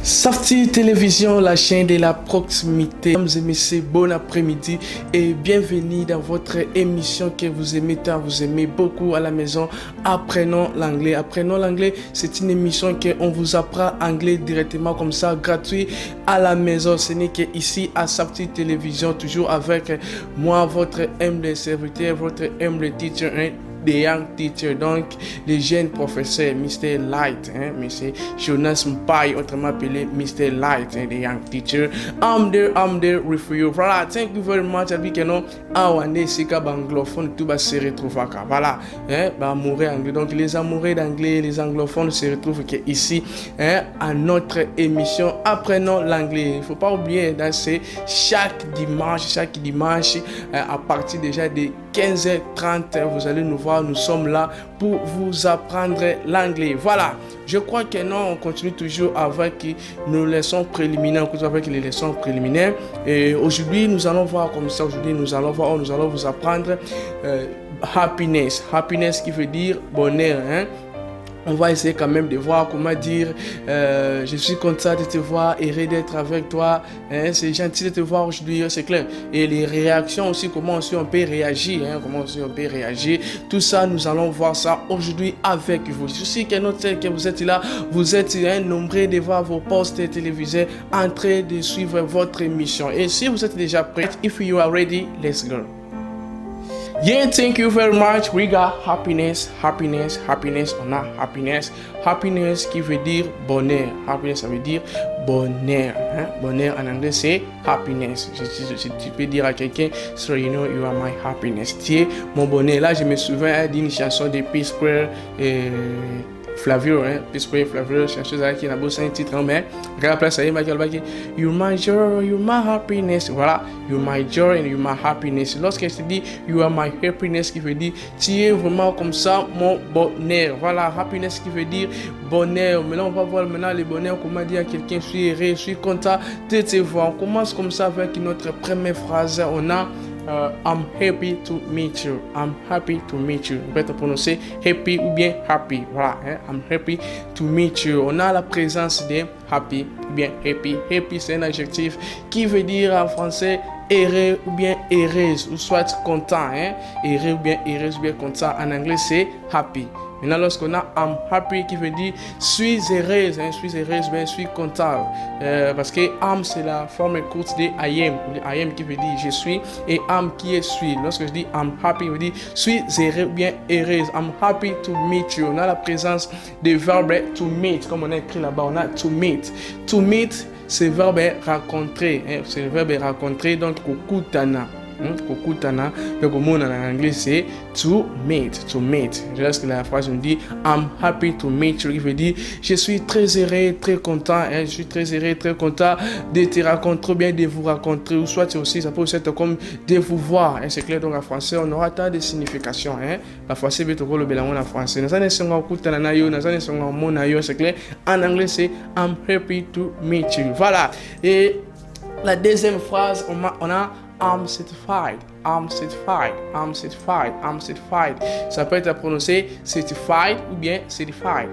Safety Télévision, la chaîne de la proximité. Mesdames et messieurs, bon après-midi et bienvenue dans votre émission que vous aimez tant, vous aimez beaucoup à la maison. Apprenons l'anglais. Apprenons l'anglais, c'est une émission qu'on vous apprend anglais directement comme ça, gratuit à la maison. Ce n'est qu'ici à Safety Télévision, toujours avec moi, votre humble serviteur, votre humble teacher, the young teacher, donc le jeune professeur Mr. Light, Mr. Jonas Mpai, autrement appelé Mr. Light, the young teacher. I'm there with you. Voilà, thank you very much. Avec que non, awane sika anglophone tout va se retrouver. Voilà, amoureux anglais. Donc les amoureux d'anglais, les anglophones se retrouvent ici, à notre émission Apprenons l'anglais. Il faut pas oublier, c'est chaque dimanche, à partir déjà de 15h30, vous allez nous voir, nous sommes là pour vous apprendre l'anglais. Voilà, je crois que non, on continue toujours avec nos leçons préliminaires, et aujourd'hui, nous allons voir comme ça, nous allons vous apprendre happiness qui veut dire bonheur, On va essayer quand même de voir comment dire je suis content de te voir, heureux d'être avec toi, c'est gentil de te voir aujourd'hui, c'est clair. Et les réactions aussi, comment aussi on peut réagir, tout ça nous allons voir ça aujourd'hui avec vous. Je suis que vous êtes là, vous êtes nombreux de voir vos postes télévisés en train de suivre votre émission. Et si vous êtes déjà prêts, if you are ready, let's go. Yeah, thank you very much. We got happiness. On a happiness qui veut dire bonheur. Happiness, ça veut dire bonheur. Bonheur en anglais, c'est happiness. Tu peux dire à quelqu'un, so you know you are my happiness. Tu es mon bonheur. Là, je me souviens d'une chanson de Peace Square Flavio, chanson qui n'a pas un titre, mais regarde ça, you're my joy, you're my happiness. Voilà, you're my joy and you're my happiness. Lorsque je te dis you are my happiness, qui veut dire tu es vraiment comme ça mon bonheur. Voilà, happiness qui veut dire bonheur. Maintenant, on va voir le bonheur, comment dire à quelqu'un je suis heureux, je suis content de te voir. On commence comme ça avec notre première phrase. On a I'm happy to meet you. I'm happy to meet you. Vous pouvez prononcer happy ou bien happy. Voilà, I'm happy to meet you. On a la présence de happy ou bien happy. Happy, c'est un adjectif qui veut dire en français heureux ou bien heureuse, ou soit content. Heureux ou bien heureuse ou bien content. En anglais, c'est happy. Maintenant, lorsqu'on a I'm happy qui veut dire suis heureuse, bien suis content. Parce que am c'est la forme courte de I am qui veut dire je suis, et am qui est suis. Lorsque je dis I'm happy, je veux dire suis heureux bien heureuse. I'm happy to meet you. On a la présence du verbe to meet, comme on a écrit là-bas, on a to meet. To meet, c'est le verbe rencontrer. C'est le verbe rencontrer, donc kokutana. Kokutana, le mot en anglais c'est to meet. Lorsque la phrase me dit I'm happy to meet you, il veut dire je suis très heureux, très content, je suis très heureux, très content de te rencontrer, bien de vous rencontrer, ou soit aussi ça peut aussi être comme de vous voir. C'est clair, donc en français on aura tant de significations. La français veut le bélamon en français. C'est clair, en anglais c'est I'm happy to meet you. Voilà. Et la deuxième phrase, on a I'm certified. Ça peut être prononcé certified ou bien certified.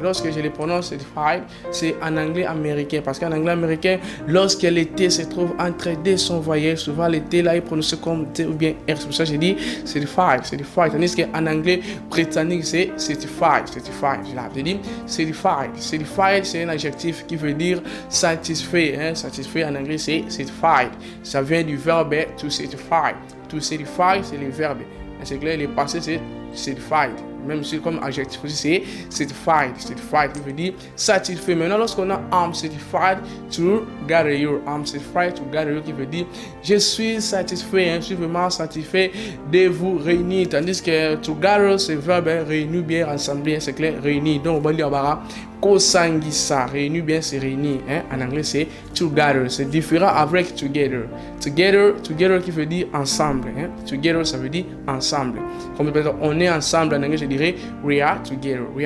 Lorsque je le prononce certified, c'est en anglais américain. Parce qu'en anglais américain, lorsque le T se trouve entre deux sons voyelles, souvent le T là est prononcé comme T ou bien R. C'est pour ça que je dis certified. Tandis qu'en anglais britannique, c'est certified. Je dis certified. Certified, c'est un adjectif qui veut dire satisfait. Satisfait en anglais, c'est certified. Ça vient du verbe to certify. To certify, c'est le verbe. C'est clair, le passé, c'est certified. Même si comme adjectif aussi, c'est certified. Certified, qui veut dire satisfait. Maintenant, lorsqu'on a I'm certified to gather you. I'm certified to gather you, qui veut dire je suis satisfait, je suis vraiment satisfait de vous réunir. Tandis que to gather, c'est le verbe réunir bien, rassembler, c'est clair, réunir. Donc, on va dire Kosangisa, réunir bien, c'est réunir. En anglais, c'est together. C'est différent avec together. Together qui veut dire ensemble. Together, ça veut dire ensemble. Comme peut-être on est ensemble, en anglais, je dirais we are together. On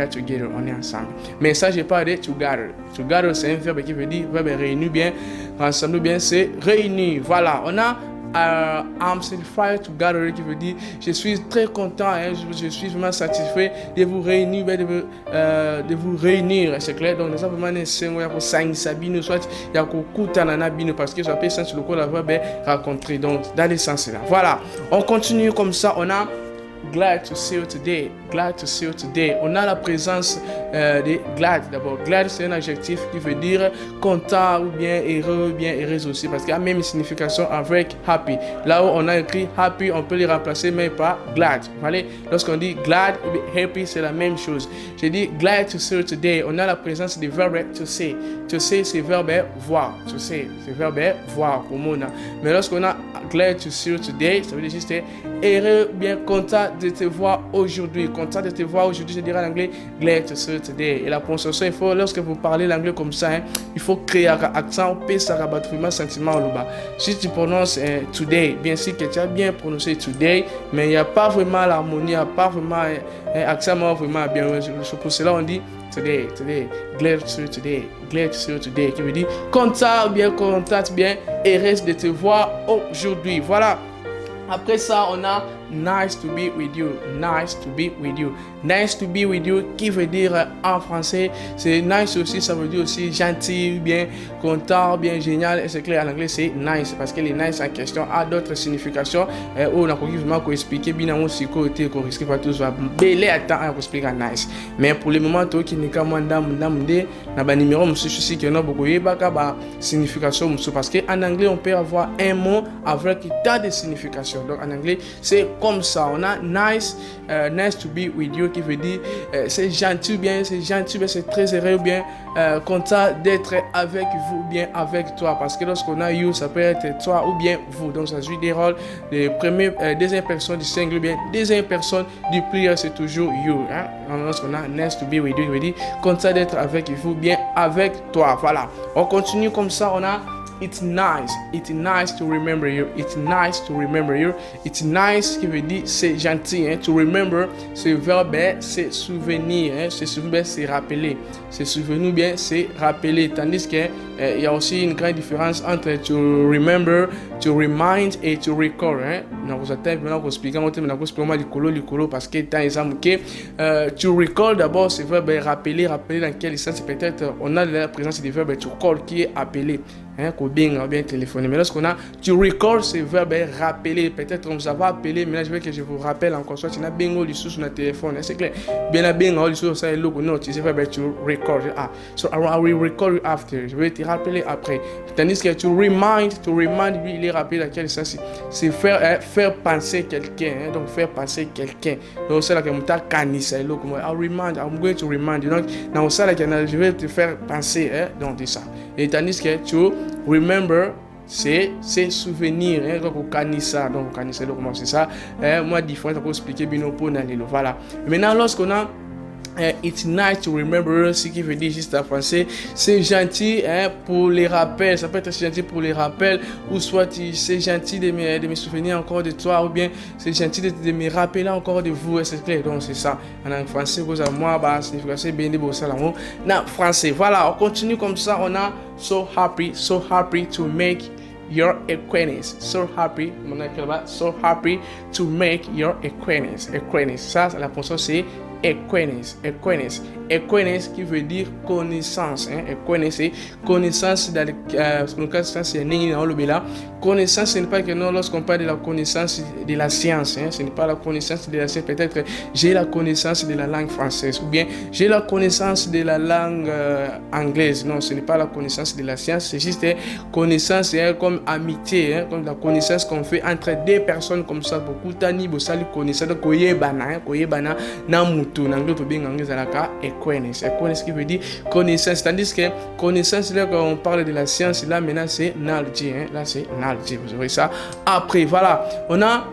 est ensemble. Mais ça, je parle de together. Together, c'est un verbe qui veut dire verbe réunir bien, ensemble bien, c'est réunir. Voilà, on a I'm satisfied to gather, qui veut dire je suis très content, hein, je suis vraiment satisfait de vous réunir, c'est clair. Donc, ça vraiment c'est moi pour ça bino soit il y a kutana bino parce que ça peut sens le coup la voix rencontrer. Donc, dans les sens là. Voilà, on continue comme ça. On a glad to see you today. Glad to see you today. On a la présence de glad. D'abord, glad c'est un adjectif qui veut dire content ou bien heureux, ou bien heureuse aussi parce qu'il y a même une signification avec happy. Là où on a écrit happy, on peut les remplacer mais pas glad. Voyez, lorsqu'on dit glad ou happy, c'est la même chose. J'ai dit glad to see you today. On a la présence du verbe to see. To see, c'est verbe voir. To see, c'est verbe voir pour moi. Mais lorsqu'on a glad to see you today, ça veut dire juste heureux, bien content de te voir aujourd'hui. Content de te voir aujourd'hui, je dirais en anglais glad to see you today. Et la prononciation, il faut, lorsque vous parlez l'anglais comme ça, hein, il faut créer un accent, puis ça rabat vraiment sentiment au bas. Si tu prononces today, bien sûr que tu as bien prononcé today, mais il n'y a pas vraiment l'harmonie, il n'y a pas vraiment un accent vraiment bien. Pour cela, on dit today, glad to see you today, glad to see you today, qui veut dire content, bien, heureuse de te voir aujourd'hui. Voilà. Après ça, on a nice to be with you. Nice to be with you. Nice to be with you qui veut dire en français, c'est nice aussi, ça veut dire aussi gentil, bien content, bien génial. Et c'est clair, en anglais c'est nice parce que les nice en question a d'autres significations. On a vraiment expliquer bien aussi côté qu'on risque pas tous belé à temps à expliquer nice. Mais pour le moment, toi qui n'est qu'à moi ndam na ba numéro monsieur aussi qui on a beaucoup yebaka ba signification monsieur parce que en anglais on peut avoir un mot avec tant de significations. Donc en anglais c'est comme ça, on a nice, nice to be with you qui veut dire c'est gentil bien, c'est très heureux bien, content d'être avec vous, bien avec toi. Parce que lorsqu'on a you, ça peut être toi ou bien vous. Donc ça joue des rôles de première, deuxième personne du singulier, bien deuxième personne du pluriel, c'est toujours you. Hein? Lorsqu'on a nice to be with you, qui veut dire content d'être avec vous, bien avec toi. Voilà. On continue comme ça, on a it's nice to remember you. It's nice to remember you. It's nice qui veut dire c'est gentil. Hein? To remember, c'est verbe, c'est souvenir. Hein? C'est souvenir, c'est rappeler. C'est souvenir bien, c'est rappeler. Tandis que il y a aussi une grande différence entre to remember, to remind et to recall. Hein? Donc vous attendez maintenant qu'on explique du parce que dans exemple to recall d'abord c'est verbe rappeler dans quel sens peut-être on a la présence du verbe to call qui est appelé. Hein, bien téléphoner. Mais lorsqu'on a to recall, c'est verbe rappeler. Peut-être on vous a appelé, mais là je veux que je vous rappelle encore. Soit tu as bingo du sous sur notre téléphone. C'est clair. Bien la bingo du sous, ça est logo. Non, tu sais verbe to recall. Ah, so I will recall you after. Je vais te rappeler après. Tandis que to remind, lui, il est rappelé dans quel sens c'est faire penser quelqu'un. Hein, donc faire penser quelqu'un. Donc c'est là que je vais canisa. I'm going to remind you. Donc dans ça là que je vais te faire penser. Hein, donc c'est ça. Et tandis que to remember, c'est souvenir. Hein, donc on connaît ça. Donc on connaît ça. Donc c'est ça. Moi différent pour expliquer bien pour n'aller. Voilà. Maintenant lorsqu'on a it's nice to remember, ce qui veut dire juste en français, c'est gentil hein, pour les rappels. Ça peut être gentil pour les rappels, ou soit c'est gentil de me souvenir encore de toi, ou bien c'est gentil de me rappeler encore de vous. C'est clair, donc c'est ça. En français, vous avez moi, c'est bien de bosser là. En français, voilà, on continue comme ça. On a so happy to make your acquaintance. So happy to make your acquaintance. Ça, la prononciation c'est acquaintance qui veut dire connaissance. Hein? Connaissance dans le cas c'est connaissance, ce n'est pas que non, lorsqu'on parle de la connaissance de la science, hein? Ce n'est pas la connaissance de la science. Peut-être j'ai la connaissance de la langue française ou bien j'ai la connaissance de la langue anglaise. Non, ce n'est pas la connaissance de la science, c'est juste connaissance hein, comme amitié, hein? Comme la connaissance qu'on fait entre deux personnes comme ça. Beaucoup tani bosali connaissance de koyebana na mutu. En anglais, to bien anglais zalaka acquaintance qui veut dire connaissance. Tandis que connaissance là quand on parle de la science là maintenant c'est knowledge. Hein? Là c'est knowledge. Vous aurez ça après. Voilà, on a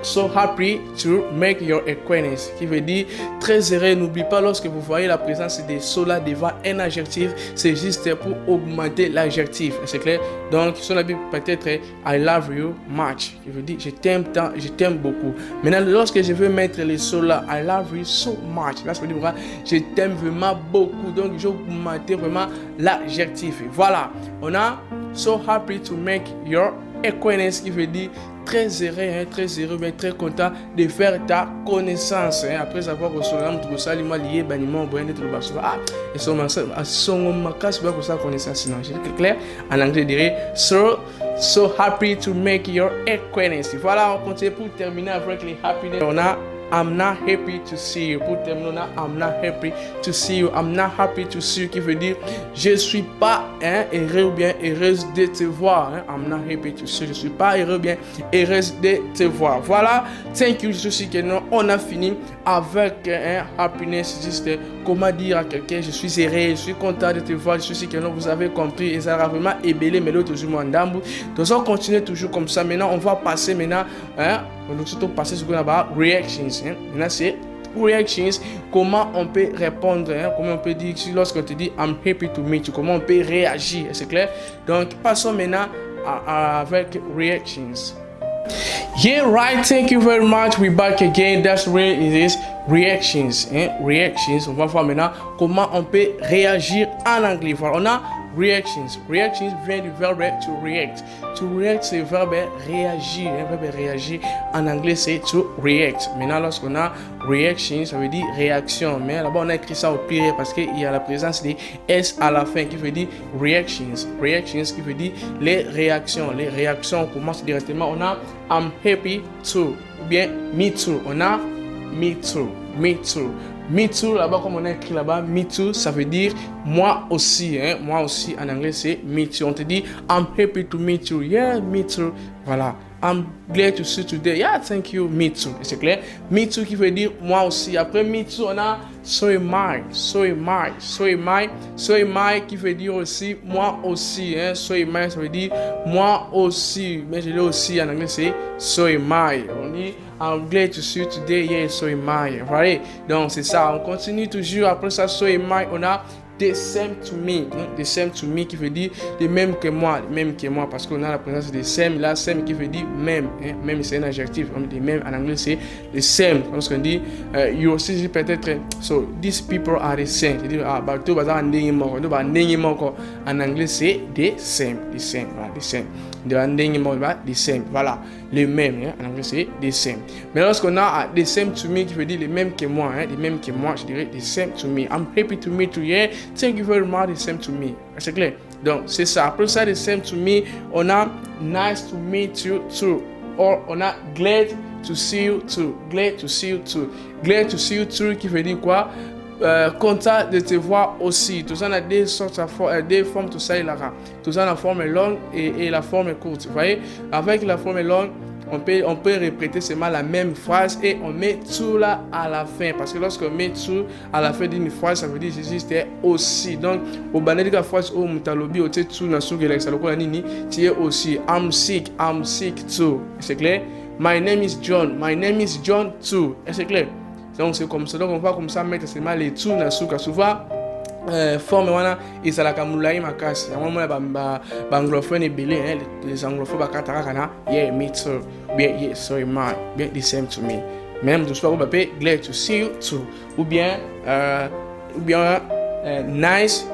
so happy to make your acquaintance qui veut dire très heureux. N'oublie pas lorsque vous voyez la présence de so là devant un adjectif, c'est juste pour augmenter l'adjectif. C'est clair. Donc sur la Bible peut-être I love you much qui veut dire je t'aime tant, je t'aime beaucoup. Maintenant lorsque je veux mettre les so là I love you so much, là ça veut dire je t'aime vraiment beaucoup. Donc je vais augmenter vraiment l'adjectif. Voilà, on a so happy to make your acquaintance, qui veut dire très heureux, mais très content de faire ta connaissance. Après avoir reçu l'âme, tout ça, il m'a lié, baniment, bon, d'être le bas. Ah, et son macasse, bien que ça connaissance. Non, c'est clair. En anglais, je dirais, so happy to make your acquaintance. Voilà, on continue pour terminer avec les happiness. On a I'm not happy to see you. Pour terminer, on a I'm not happy to see you. I'm not happy to see you qui veut dire je suis pas heureux ou bien heureuse de te voir. I'm not happy to see you. Je suis pas heureux ou bien heureuse de te voir. Voilà. Thank you. Je suis que non. On a fini avec happiness. Juste comment dire à quelqu'un je suis heureux, je suis content de te voir. Je suis que non. Vous avez compris. Et ça a vraiment ébélé. Mais l'autre toujours mon dambu. Donc on continue toujours comme ça. Maintenant on va passer maintenant. On va surtout passer sur ce qu'on appelle reactions. Maintenant, c'est reactions. Comment on peut répondre, comment on peut dire lorsqu'on te dit I'm happy to meet you, comment on peut réagir, c'est clair? Donc, passons maintenant avec reactions. Yeah, right. Thank you very much. We're back again. That's where it is. Reactions. Reactions. On va voir maintenant comment on peut réagir en anglais. Voilà, on a reactions. Reactions vient du verbe to react. To react, c'est le verbe réagir. Le verbe réagir en anglais, c'est to react. Maintenant, lorsqu'on a reaction, ça veut dire réaction. Mais là-bas, on a écrit ça au pluriel parce qu'il y a la présence des S à la fin qui veut dire reactions. Reactions qui veut dire les réactions. Les réactions, on commence directement. On a I'm happy to. Ou bien me too. On a me too. Me too. Me too, là-bas, comme on a écrit là-bas, me too, ça veut dire moi aussi. Moi aussi, en anglais, c'est me too. On te dit, I'm happy to meet you. Yeah, me too. Voilà. I'm glad to see you today. Yeah, thank you. Me too. C'est clair? Me too qui veut dire moi aussi. Après me too, on a so am I. So am I. So am I. So am I qui veut dire aussi moi aussi. So am I, ça veut dire moi aussi. Mais je l'ai aussi en anglais, c'est so am I. On dit I'm glad to see you today. Yeah, so am I. Right? Donc, c'est ça. On continue toujours. Après ça, so am I, on a the same to me. The same to me qui veut dire de même que moi. Même que moi. Parce qu'on a la présence de same. Là, same qui veut dire même. Même, c'est un adjectif. De même, en anglais, c'est the same. Lorsqu'on dit, you aussi, peut-être, so, these people are the same. C'est-à-dire, bah, tout, bah, en anglais, c'est the same. The same. Voilà, the same. The same. Voilà. Le même. En anglais, c'est the same. Mais lorsqu'on a the same to me qui veut dire le même que moi. Le même que moi, je dirais the same to me. I'm happy to meet you. Yeah. Thank you very much. The same to me. C'est clair? Donc, c'est ça. Après ça, the same to me, on a nice to meet you too. Or, on a glad to see you too. Glad to see you too. Glad to see you too qui veut dire quoi? Content de te voir aussi. Tout ça, on a deux sortes de formes, tout ça, il aura. Tout ça, la forme longue et la forme courte. Vous voyez? Avec la forme longue, on peut répéter seulement la même phrase et on met tout là à la fin. Parce que lorsqu'on met tout à la fin d'une phrase, ça veut dire que c'est aussi. Donc, au banal de la phrase, au mutalobi, au tout na souke l'exaloko nini, tu es aussi. I'm sick too. C'est clair? My name is John too. C'est clair? Donc, c'est comme ça. Donc, on va comme ça mettre seulement les tout na souka. Souvent, forme wana ezalaka mulai makasi yango mona anglophone ebele les anglophones bakataka kana yeah me too bien yeah so am I bien the same to me même tout ça on peut glad to see you too ou bien nice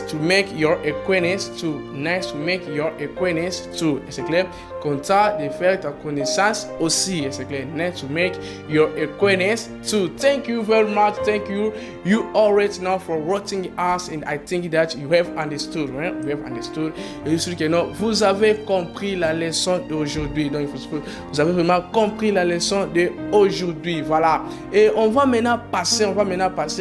to make your acquaintance too. Nice to make your acquaintance too. C'est clair? Content de faire ta connaissance aussi. C'est clair? Nice to make your acquaintance too. Thank you very much. Thank you. You already know for watching us, and I think that you have understood. Right? You have understood. Et je suis sûr que non, vous avez compris la leçon d'aujourd'hui. Donc, vous avez vraiment compris la leçon d'aujourd'hui. Voilà. Et on va maintenant passer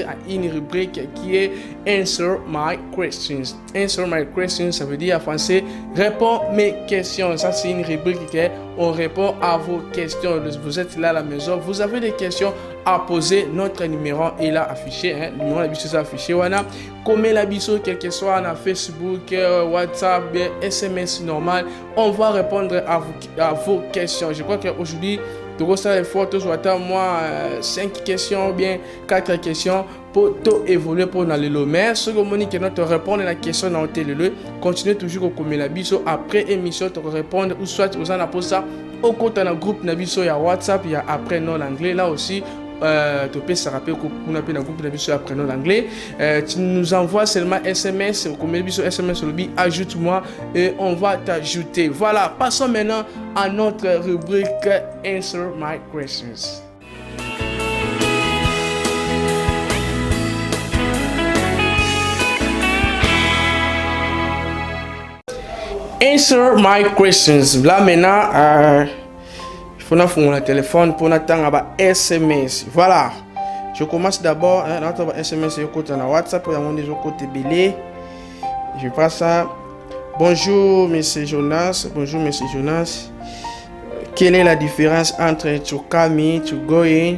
à une rubrique qui est Answer my questions. Answer my questions, ça veut dire en français, réponds mes questions. Ça, c'est une rubrique qui on répond à vos questions. Vous êtes là à la maison, vous avez des questions à poser. Notre numéro est là affiché. Le numéro est affiché. Voilà. Comme la biso, quel que soit na Facebook, WhatsApp, SMS normal, on va répondre à vos questions. Je crois qu'aujourd'hui, donc ça est fort, tous moi 5 questions, bien 4 questions pour tout évoluer pour dans le lot. Mais ce que Monique te répondre à la question dans le télé, continue toujours comme la biso après émission te répondre ou soit vous en apposez ça au compte dans le groupe Nabiso, il y a WhatsApp, il y a après non l'anglais là aussi. topé ça rappelle qu'on a un groupe de biso apprenant l'anglais. Tu nous envoies seulement SMS, comme biso SMS lobby, ajoute-moi et on va t'ajouter. Voilà, passons maintenant à notre rubrique Answer My Questions. Answer my questions. Là maintenant, il faut faire le téléphone pour attendre SMS. Voilà. Je commence d'abord. Notre SMS est côté na WhatsApp pour mon côté belé. Je passe ça. Bonjour Monsieur Jonas. Bonjour Monsieur Jonas. Quelle est la différence entre to come in, to go in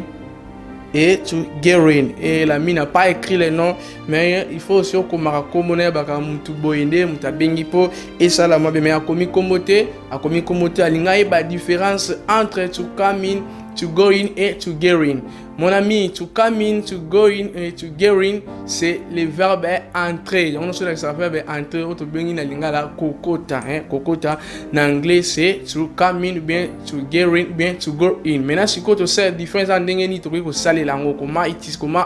et to get in? Et la mine n'a pas écrit les noms, mais il faut aussi qu'on m'a commoné baka mutu boyende muta bengi po et ça la mabe mais a commis commoté alinga et ba différence entre to come in, to go in et to get in. Mon ami, to come in, to go in et to get in, c'est le verbe entrer. On sait que ça verbe entrer auto bengi na linga la kokota, kokota en anglais c'est to come in bien to get in bien to go in. Maintenant si côté c'est différence en dengeni to ko saler lango comment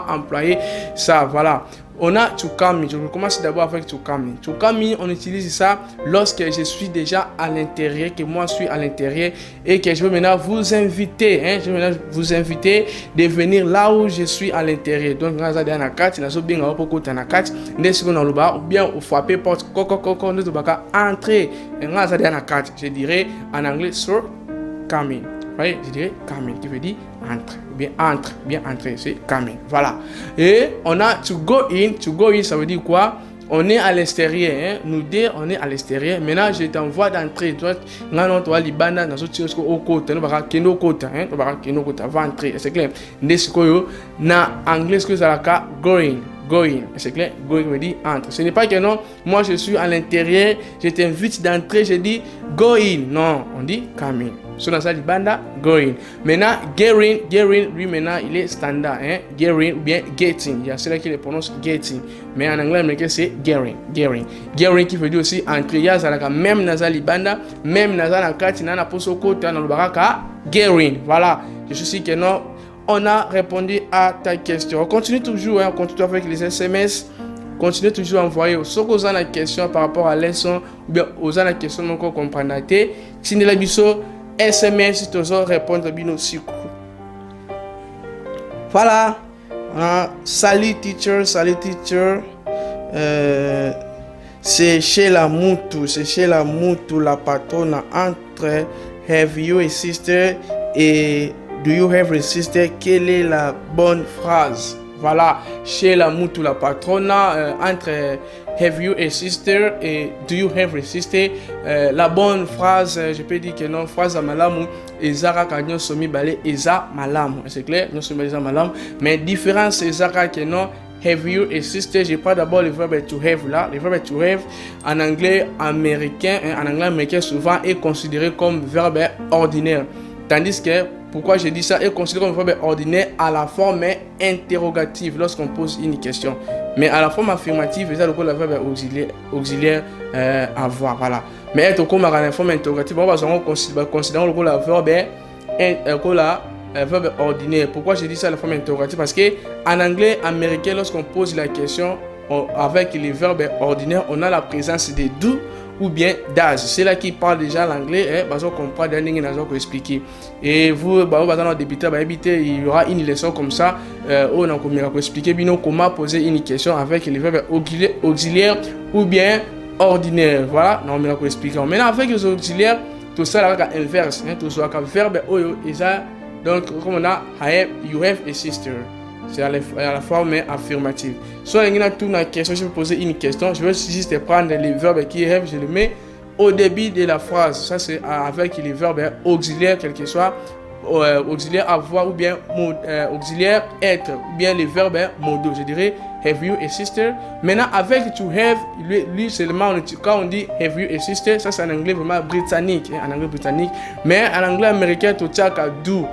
employer ça, voilà. On a to come in. Je commence d'abord avec to come in. To come in, on utilise ça lorsque je suis déjà à l'intérieur, que moi je suis à l'intérieur et que je veux maintenant vous inviter. Je veux maintenant vous inviter de venir là où je suis à l'intérieur. Donc, quand vous êtes dans la carte, vous bien dans la carte, ou bien vous frappez porte, nous entrer. Quand vous êtes dans la carte, je dirais en anglais, sir, come in. Oui, je dirais come in, qui veut dire entre, bien entrer, c'est come in. Voilà. Et on a to go in, ça veut dire quoi? On est à l'extérieur, nous deux, on est à l'extérieur. Maintenant, je t'envoie d'entrer. Toi, tu vas libanda dans ce tir au côté, nous va keno côté, nous va keno côté, va entrer, c'est clair. Nesikoyo, na anglais, ce que ça la going. C'est clair, going veut dire entre. Ce n'est pas que non, moi je suis à l'intérieur, je t'invite d'entrer, je dis go in. Non, on dit come in. So dans ça, banda go in. Maintenant, get in, lui maintenant, il est standard. Get in ou bien getting. Il y a ceux qui le prononcent getting. Mais en anglais, c'est get in qui veut dire aussi entrer. Il y a ça, même dans la banda, même dans la carte, il y a un poste côté, dans le baraka, get in. Voilà, je suis sûr que non. On a répondu à ta question. On continue toujours, on continue avec les SMS. Continuez toujours à envoyer. Si vous avez une question par rapport à la leçon, ou bien vous avez une question que vous comprenez, si vous avez une SMS, vous allez répondre à nos cycles. Voilà. Salut teacher. C'est chez la Moutou, la patronne entre have you a sister et do you have a sister? Quelle est la bonne phrase? Voilà, chez la Moutou, la patronne, entre have you a sister et do you have a sister? La bonne phrase, je peux dire que non, phrase à malamu, ezara kanyo somi balé, eza malamu. C'est clair, non somi eza malamu. Mais différence, ezara que non, have you a sister? Je prends d'abord le verbe to have là. Le verbe to have en anglais américain, souvent est considéré comme verbe ordinaire. Tandis que, pourquoi je dis ça, est considéré comme verbe ordinaire à la forme interrogative lorsqu'on pose une question. Mais à la forme affirmative, c'est le verbe auxiliaire avoir. Voilà. Mais être comme à la forme interrogative, on va considérer le verbe ordinaire. Pourquoi je dis ça la forme interrogative? Parce que en anglais américain, lorsqu'on pose la question avec les verbes ordinaires, on a la présence de do ou bien does. C'est là qui parle déjà l'anglais, parce qu'on comprend des lignes qu'on expliquer. Et vous, il y aura une leçon comme ça, où on va expliquer comment poser une question avec les verbes auxiliaires ou bien ordinaires. Voilà, on va expliquer. Maintenant, avec les auxiliaires, tout ça là, inverse, tout ça, verbe donc, comme on a you have a sister. C'est à la forme affirmative. Soit il y a tout une question, je vais poser une question. Je vais juste prendre les verbes qui have, je le mets au début de la phrase. Ça, c'est avec les verbes auxiliaires, quel que soit auxiliaire avoir ou bien auxiliaire être, ou bien les verbes modaux. Je dirais have you a sister. Maintenant, avec to have, lui seulement, quand on dit have you a sister, ça c'est en anglais vraiment britannique. En anglais britannique. Mais en anglais américain, tout ça, do.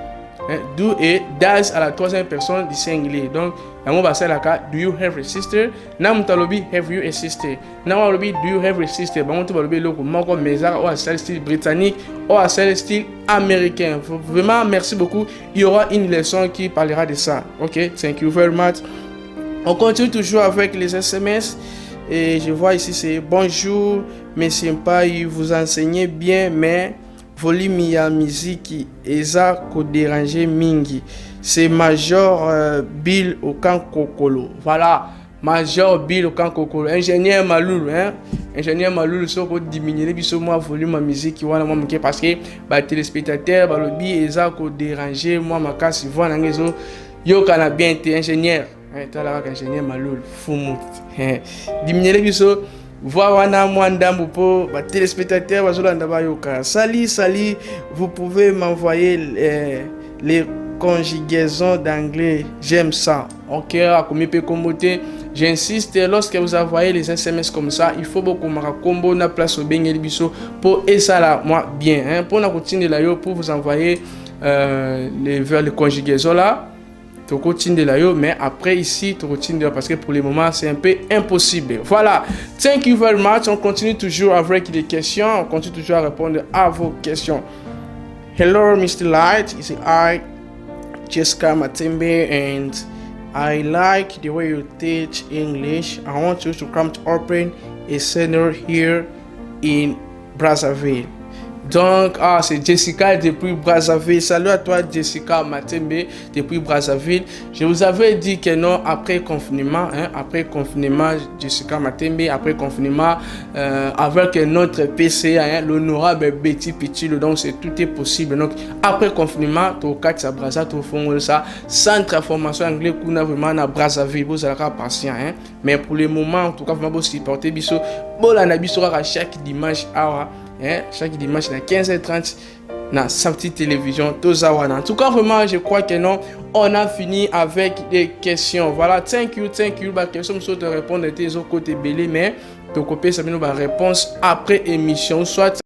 Do et does à la troisième personne du singulier. Donc, yango basalaka do you have a sister na mutu alobi have you a sister na wa alobi do you have a sister bango to balobi eloko moko mais ezaka oyo asali style britannique oyo asali style américain. Vraiment merci beaucoup, il y aura une leçon qui parlera de ça. Ok, thank you very much. On continue toujours avec les SMS et je vois ici c'est bonjour monsieur Mpai, vous enseignez bien mais volume ya musique eza ko déranger mingi. C'est Major Bill Okankokolo. Voilà, Major Bill Okankokolo, ingénieur Maloul, hein. Ingénieur Maloul so ko diminuer biso moi volume musique wana moi mke parce que ba téléspectateurs ba lobby eza ko déranger moi makasi voilà ngezo yo kana bien te ingénieur. Tala ka ingénieur Maloul fumu. Diminuer biso voir wana moi ndambu po ba téléspectateurs bazolanda ba yoka. Sali, vous pouvez m'envoyer les conjugaisons d'anglais, j'aime ça. Ok, à combien peut comboter. J'insiste, lorsque vous envoyez les SMS comme ça, il faut beaucoup de combo na place au bengel biso pour et ça là moi bien hein pour na continuer là yo pour vous envoyer les conjugaisons là. Tu continues de là yo mais après ici tu continues parce que pour le moment c'est un peu impossible. Voilà. Thank you very much. On continue toujours avec les questions, on continue toujours à répondre à vos questions. Hello Mr. Light, is I Jessica Matembe and I like the way you teach English. I want you to come to open a center here in Brazzaville. Donc, c'est Jessica depuis Brazzaville. Salut à toi, Jessica Matembe depuis Brazzaville. Je vous avais dit que non, après confinement, Jessica Matembe, après confinement, avec notre PCA, l'honorable Betty Pichilo, donc tout est possible. Donc, après confinement, tu as Brazzaville, tu as ça, centre de formation anglais, qu'on a vraiment à Brazzaville, vous allez être patient. Mais pour le moment, en tout cas, vous pouvez supporter, biso, bon, la nabi sera chaque dimanche, chaque dimanche à 15h30 na Samti Télévision Tozawana. En tout cas vraiment je crois que non on a fini avec les questions. Voilà, thank you ba question so te répondre tes autres côté belé mais to copier ça nous ba réponse après émission soit